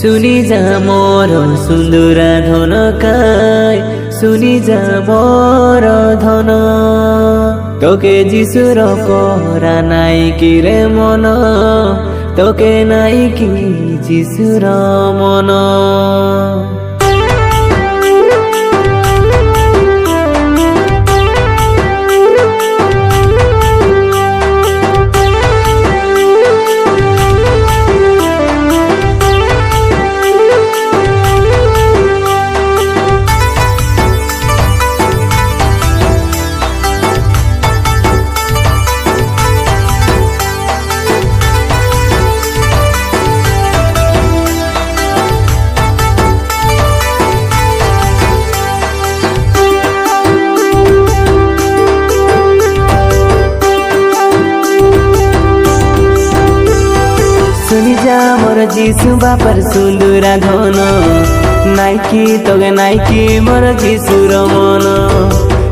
শুনি যা মোর সুন্দরা ধন কাই শুনি যা মোর ধন তোকে যিশুর করা নাই কি রে মন তোকে নাই কি যিশুর মন শুনি যা মোর যিশু বাপার সুন্দরা ধন নাইকি তোগে নাইকি মোর যিশুর মন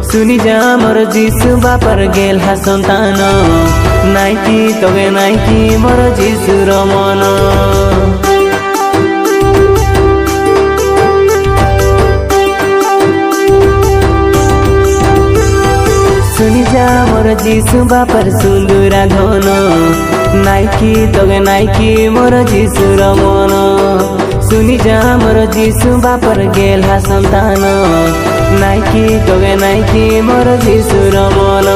শুনি যা মোর যিশু বাপার গেলহা সন্তান নাইকি তোগে নাইকি মোর যিশুর মন শুনি যা মোর যিশু বাপার সুন্দরা ধন নাইকি তোগে নাইকি মোর যিশুর মন শুনি যা মোর যিশু বাপার গেলহা সন্তান নাইকি তোগে নাইকি মোর যিশুর মন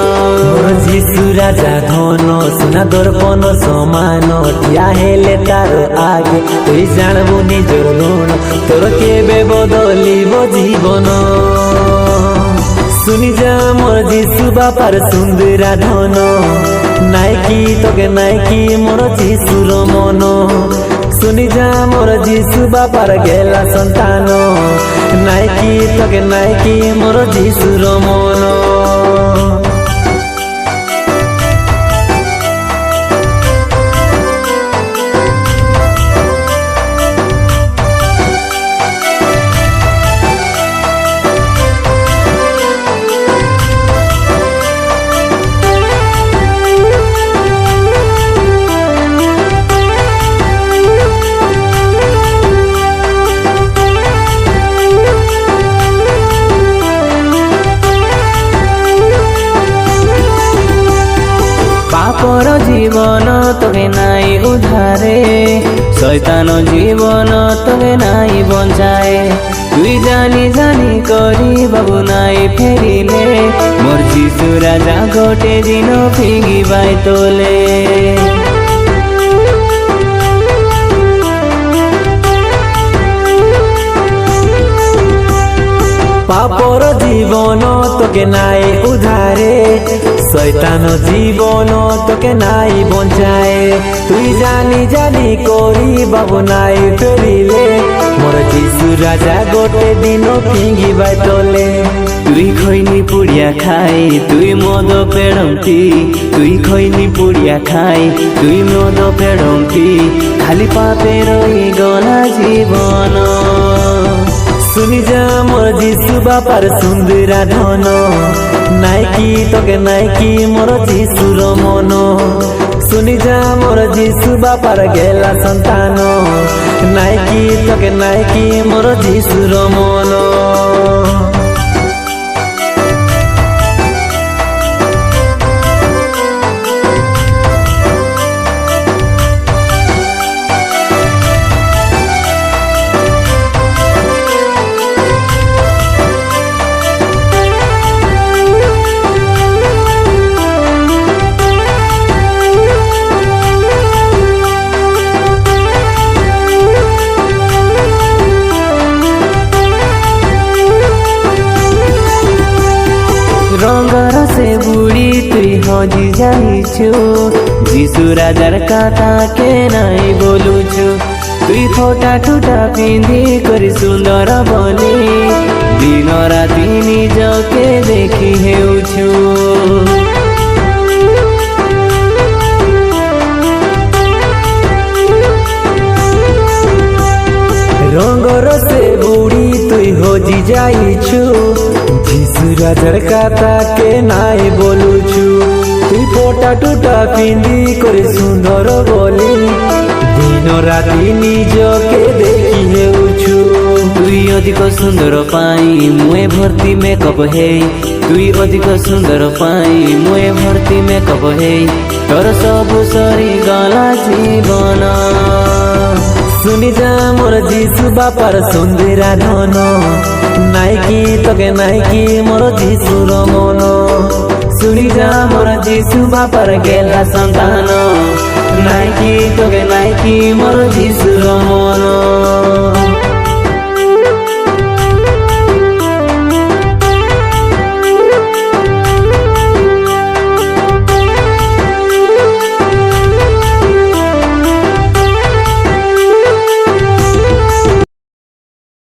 মোর যিশু রাজা ধন সোনা দর্পণ সমান ঠিয়া হেলে তার আগে তুই জানবু নিজর গুণ তোর কেবে বদলিব জীবন শুনি যা মোর যিশু বাপার সুন্দরা ধন নাইকি তোকে নাইকি মোর যিশুর মন শুনি যা মোর যিশু বাপার গেলা সন্তান নাইকি তোকে নাইকি মোর যিশুর মন পাপর জীবন তোকে নাই উদ্ধারে শয়তান জীবন তোকে নাই বঞ্চায় তুই জানি জানি করি বাবু নাই ফেরিলে মোর যিশু রাজা গোটে দিন ফিঙ্গিবাই তোলে পাপর জীবন তোকে নাই উদ্ধারে শয়তান জীবন তোকে নাই বঞ্চায় তুই জানি জানি করি বাবু নাই ফেরিলে মোর যিশু রাজা গোটে দিন ফিঙ্গিবাই তোলে তুই খৈনি পুড়িয়া খাই তুই মদ পেড়ম্পি তুই খৈনি পুড়িয়া খাই তুই মদ পেড়ম্পি খালি পাপে রই গলা জীবন শুনি যা মোর যিশু বাপার সুন্দরা ধন নাইকি তোকে নাইকি মোর যিশুর মন শুনি যা মোর যিশু বাপার গেলা সন্তান নাইকি তোকে নাইকি মোর যিশুর মন রঙর সে বুড়ি তুই হজি যাইছু যিশু রাজার কথা কে নাই বলুছু তুই ফোটা ঠুটা পিঁধি করে সুন্দর বলি দিন রাতি নিজকে দেখি হেউছু রঙর সে বুড়ি তুই হজি যাইছু যিশু রাজার কথা কে নাই বলুছু তুই ফোটা টুটা পিঁধি করে সুন্দর বলি দিন রাতি নিজকে দেখি अधिक सुंदर पाई मुए भर्ती मेकअप हे तुई अधिक सुंदर पाई मुए भर्ती मेकअप हे तोर सब सरी गला जीवन सुनी जा मोर जीसु बापार सुंदरा धन नाइकी तके नाइकी मोर जीसुर मन सुनी जा मोर जीसु बापार गेला संतान नाइकी तोगे नाइकी मोर जीसुर मन।